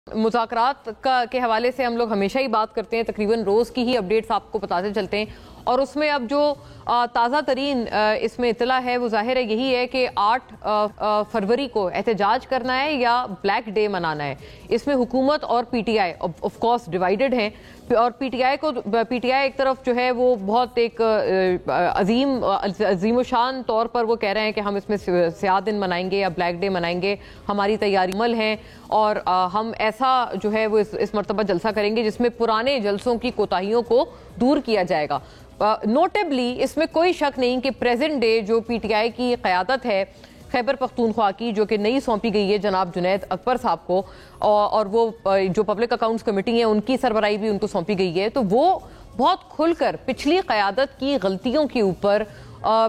مذاکرات کے حوالے سے ہم لوگ ہمیشہ ہی بات کرتے ہیں، تقریباً روز کی ہی اپڈیٹس آپ کو بتاتے چلتے ہیں، اور اس میں اب جو تازہ ترین اس میں اطلاع ہے وہ ظاہر ہے یہی ہے کہ 8 فروری کو احتجاج کرنا ہے یا بلیک ڈے منانا ہے۔ اس میں حکومت اور پی T I of course divided ہیں، اور پی ٹی آئی ایک طرف جو ہے وہ بہت ایک عظیم و شان طور پر وہ کہہ رہے ہیں کہ ہم اس میں سیاہ دن منائیں گے یا بلیک ڈے منائیں گے، ہماری تیاری عمل ہیں، اور ہم ایسا جو ہے وہ اس مرتبہ جلسہ کریں گے جس میں پرانے جلسوں کی کوتاہیوں کو دور کیا جائے گا۔ نوٹیبلی اس میں کوئی شک نہیں کہ پریزنٹ ڈے جو پی ٹی آئی کی قیادت ہے خیبر پختونخوا کی، جو کہ نئی سونپی گئی ہے جناب جنید اکبر صاحب کو، اور وہ جو پبلک اکاؤنٹس کمیٹی ہے ان کی سربراہی بھی ان کو سونپی گئی ہے، تو وہ بہت کھل کر پچھلی قیادت کی غلطیوں کے اوپر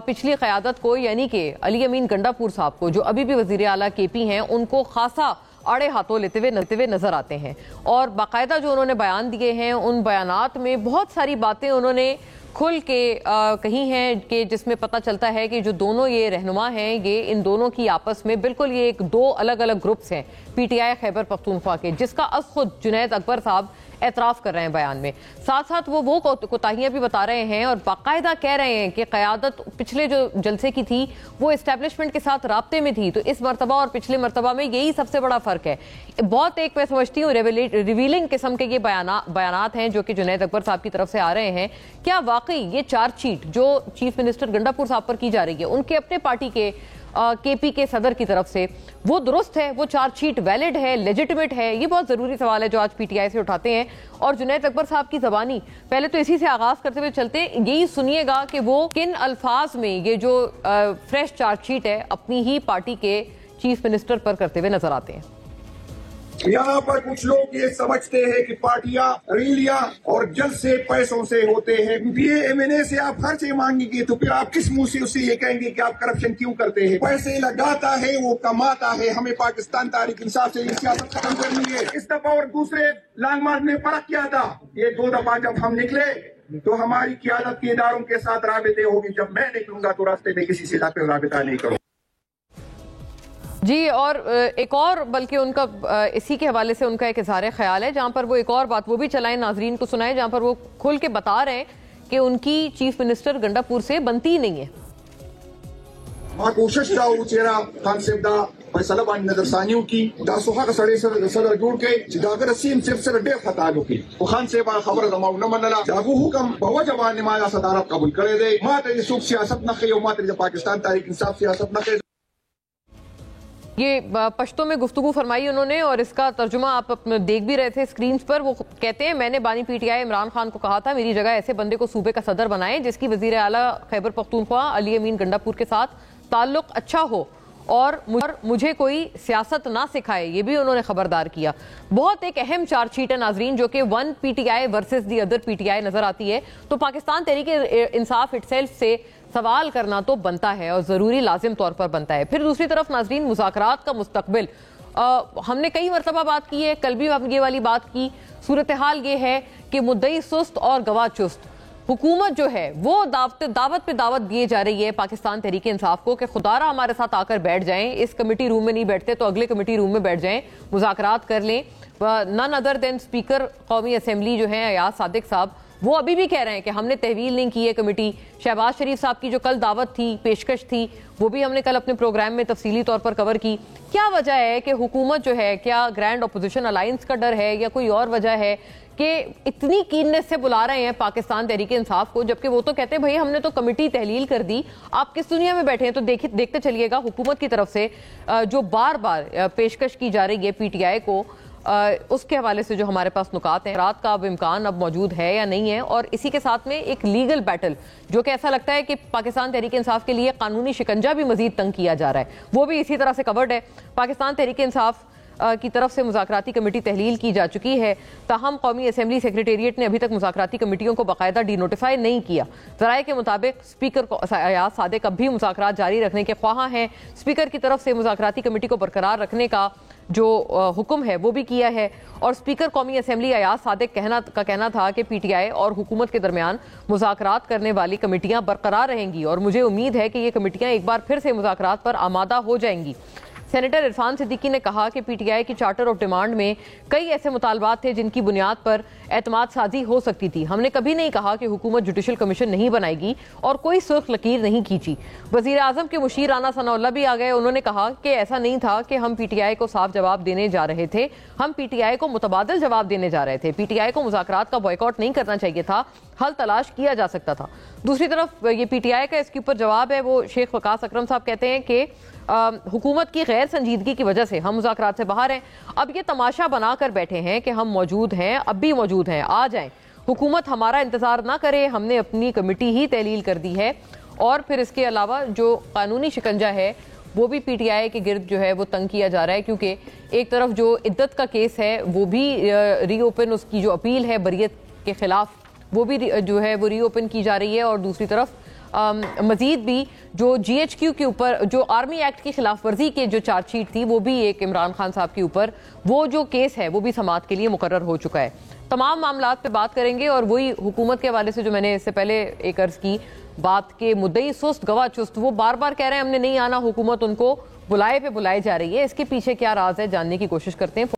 پچھلی قیادت کو، یعنی کہ علی امین گنڈاپور صاحب کو جو ابھی بھی وزیر اعلیٰ کے پی ہیں، ان کو خاصا آڑے ہاتھوں لیتے ہوئے نظر آتے ہیں، اور باقاعدہ جو انہوں نے بیان دیے ہیں ان بیانات میں بہت ساری باتیں انہوں نے کھل کے کہی ہیں کہ جس میں پتہ چلتا ہے کہ جو دونوں یہ رہنما ہیں، یہ ان دونوں کی آپس میں بالکل یہ ایک دو الگ الگ گروپس ہیں پی ٹی آئی خیبر پختونخوا کے، جس کا از خود جنید اکبر صاحب اعتراف کر رہے ہیں بیان میں۔ ساتھ ساتھ وہ کوتاہیاں بھی بتا رہے ہیں اور باقاعدہ کہہ رہے ہیں کہ قیادت پچھلے جو جلسے کی تھی وہ اسٹیبلشمنٹ کے ساتھ رابطے میں تھی، تو اس مرتبہ اور پچھلے مرتبہ میں یہی سب سے بڑا فرق ہے۔ بہت ایک میں سمجھتی ہوں ریویلنگ قسم کے یہ بیانات ہیں جو کہ جنید اکبر صاحب کی طرف سے آ رہے ہیں۔ کیا واقعی یہ چارج شیٹ جو چیف منسٹر گنڈاپور صاحب پر کی جا رہی ہے ان کے اپنے پارٹی کے پی کے صدر کی طرف سے، وہ درست ہے، وہ چارج شیٹ ویلڈ ہے، لیجٹمیٹ ہے؟ یہ بہت ضروری سوال ہے جو آج پی ٹی آئی سے اٹھاتے ہیں، اور جنید اکبر صاحب کی زبانی پہلے تو اسی سے آغاز کرتے ہوئے چلتے ہیں، یہی سنیے گا کہ وہ کن الفاظ میں یہ جو فریش چارج شیٹ ہے اپنی ہی پارٹی کے چیف منسٹر پر کرتے ہوئے نظر آتے ہیں۔ یہاں پر کچھ لوگ یہ سمجھتے ہیں کہ پارٹیاں ریلیاں اور جلسے پیسوں سے ہوتے ہیں، پی ایم این اے سے آپ خرچے مانگیں گے تو پھر آپ کس منہ سے اسے یہ کہیں گے کہ آپ کرپشن کیوں کرتے ہیں؟ پیسے لگاتا ہے وہ کماتا ہے، ہمیں پاکستان تحریک انصاف سے یہ سیاست ختم کرنی ہے۔ اس دفعہ اور دوسرے لانگ مارچ نے فرق کیا تھا، یہ 2 دفعہ جب ہم نکلے تو ہماری قیادت کے اداروں کے ساتھ رابطے ہوگی، جب میں نکلوں گا تو راستے میں کسی سے رابطہ نہیں کروں۔ جی، اور ایک اور بلکہ ان کا اسی کے حوالے سے ان کا ایک اظہار خیال ہے جہاں پر وہ ایک اور بات وہ بھی چلائیں، ناظرین کو سنائیں، جہاں پر وہ کھل کے بتا رہے ہیں کہ ان کی چیف منسٹر گنڈاپور سے بنتی ہی نہیں ہے۔ کوشش دا چیرا کانسیپٹ دا فیصلہ بانی نظر ثانیوں کی دا سوحا کا سڑے صدر جوڑ کے جداگر رسیم صرف سے ڈیر خطالو کی خان سے با خبر دماؤ نمانلا داگو حکم بہو جوان نمایا صدارت قبول کرے دے مات رسوک سیاست نخی و مات رسوک پاکستان تحریک انصاف سیاست نخی۔ یہ پشتوں میں گفتگو فرمائی انہوں نے، اور اس کا ترجمہ آپ دیکھ بھی رہے تھے اسکرینز پر۔ وہ کہتے ہیں میں نے بانی پی ٹی آئی عمران خان کو کہا تھا میری جگہ ایسے بندے کو صوبے کا صدر بنائیں جس کی وزیر اعلیٰ خیبر پختونخوا علی امین گنڈاپور کے ساتھ تعلق اچھا ہو اور مجھے کوئی سیاست نہ سکھائے، یہ بھی انہوں نے خبردار کیا۔ بہت ایک اہم چارج شیٹ ہے ناظرین، جو کہ one P T I versus the other P T I نظر آتی ہے، تو پاکستان تحریک انصاف اٹ سیلف سے سوال کرنا تو بنتا ہے اور ضروری لازم طور پر بنتا ہے۔ پھر دوسری طرف ناظرین مذاکرات کا مستقبل، ہم نے کئی مرتبہ بات کی ہے، کل بھی ہم یہ والی بات کی، صورتحال یہ ہے کہ مدعی سست اور گواہ چست، حکومت جو ہے وہ دعوت پہ دعوت دیے جا رہی ہے پاکستان تحریک انصاف کو کہ خدا را ہمارے ساتھ آ کر بیٹھ جائیں، اس کمیٹی روم میں نہیں بیٹھتے تو اگلے کمیٹی روم میں بیٹھ جائیں، مذاکرات کر لیں۔ نن ادر دین اسپیکر قومی اسمبلی جو ہیں ایاز صادق صاحب، وہ ابھی بھی کہہ رہے ہیں کہ ہم نے تحویل نہیں کی ہے کمیٹی۔ شہباز شریف صاحب کی جو کل دعوت تھی، پیشکش تھی، وہ بھی ہم نے کل اپنے پروگرام میں تفصیلی طور پر کور کی۔ کیا وجہ ہے کہ حکومت جو ہے، کیا گرینڈ اپوزیشن الائنس کا ڈر ہے یا کوئی اور وجہ ہے کہ اتنی کیننس سے بلا رہے ہیں پاکستان تحریک انصاف کو، جبکہ وہ تو کہتے ہیں بھائی ہم نے تو کمیٹی تحلیل کر دی، آپ کس دنیا میں بیٹھے ہیں؟ تو دیکھتے چلیے گا حکومت کی طرف سے جو بار بار پیشکش کی جا رہی ہے پی ٹی آئی کو، اس کے حوالے سے جو ہمارے پاس نکات ہیں، رات کا اب امکان اب موجود ہے یا نہیں ہے، اور اسی کے ساتھ میں ایک لیگل بیٹل جو کہ ایسا لگتا ہے کہ پاکستان تحریک انصاف کے لیے قانونی شکنجہ بھی مزید تنگ کیا جا رہا ہے، وہ بھی اسی طرح سے کورڈ ہے۔ پاکستان تحریک انصاف کی طرف سے مذاکراتی کمیٹی تحلیل کی جا چکی ہے، تاہم قومی اسمبلی سیکریٹریٹ نے ابھی تک مذاکراتی کمیٹیوں کو باقاعدہ ڈی نوٹیفائی نہیں کیا۔ ذرائع کے مطابق اسپیکر ایاز صادق اب بھی مذاکرات جاری رکھنے کے خواہاں ہیں، اسپیکر کی طرف سے مذاکراتی کمیٹی کو برقرار رکھنے کا جو حکم ہے وہ بھی کیا ہے، اور اسپیکر قومی اسمبلی ایاز صادق کا کہنا تھا کہ پی ٹی آئی اور حکومت کے درمیان مذاکرات کرنے والی کمیٹیاں برقرار رہیں گی، اور مجھے امید ہے کہ یہ کمیٹیاں ایک بار پھر سے مذاکرات پر آمادہ ہو جائیں گی۔ سینیٹر عرفان صدیقی نے کہا کہ پی ٹی آئی کی چارٹر آف ڈیمانڈ میں کئی ایسے مطالبات تھے جن کی بنیاد پر اعتماد سازی ہو سکتی تھی. ہم نے کبھی نہیں کہا کہ حکومت جوڈیشل کمیشن نہیں بنائے گی اور کوئی سرخ لکیر نہیں کھینچی. وزیر اعظم کے مشیر رانا ثناء اللہ بھی آ گئے. انہوں نے کہا کہ ایسا نہیں تھا کہ ہم پی ٹی آئی کو صاف جواب دینے جا رہے تھے, ہم پی ٹی آئی کو متبادل جواب دینے جا رہے تھے. پی ٹی آئی کو مذاکرات کا بائیکاٹ نہیں کرنا چاہیے تھا, حل تلاش کیا جا سکتا تھا. دوسری طرف یہ پی ٹی آئی کا اس کے اوپر جواب ہے, وہ شیخ وقاص اکرم صاحب کہتے ہیں کہ حکومت کی غیر سنجیدگی کی وجہ سے ہم مذاکرات سے باہر ہیں. اب یہ تماشا بنا کر بیٹھے ہیں کہ ہم موجود ہیں, اب بھی موجود ہیں, آ جائیں. حکومت ہمارا انتظار نہ کرے, ہم نے اپنی کمیٹی ہی تحلیل کر دی ہے. اور پھر اس کے علاوہ جو قانونی شکنجہ ہے وہ بھی پی ٹی آئی کے گرد جو ہے وہ تنگ کیا جا رہا ہے, کیونکہ ایک طرف جو عدت کا کیس ہے وہ بھی ری اوپن, اس کی جو اپیل ہے بریت کے خلاف وہ بھی جو ہے وہ ری اوپن کی جا رہی ہے. اور دوسری طرف مزید بھی جو جی ایچ کیو کے اوپر جو آرمی ایکٹ کی خلاف ورزی کے جو چارج شیٹ تھی وہ بھی ایک عمران خان صاحب کے اوپر وہ جو کیس ہے وہ بھی سماعت کے لیے مقرر ہو چکا ہے. تمام معاملات پہ بات کریں گے. اور وہی حکومت کے حوالے سے جو میں نے اس سے پہلے ایک عرض کی بات کے مدعی سست گواہ چست, وہ بار بار کہہ رہے ہیں ہم نے نہیں آنا, حکومت ان کو بلائے پہ بلائے جا رہی ہے. اس کے پیچھے کیا راز ہے جاننے کی کوشش کرتے ہیں.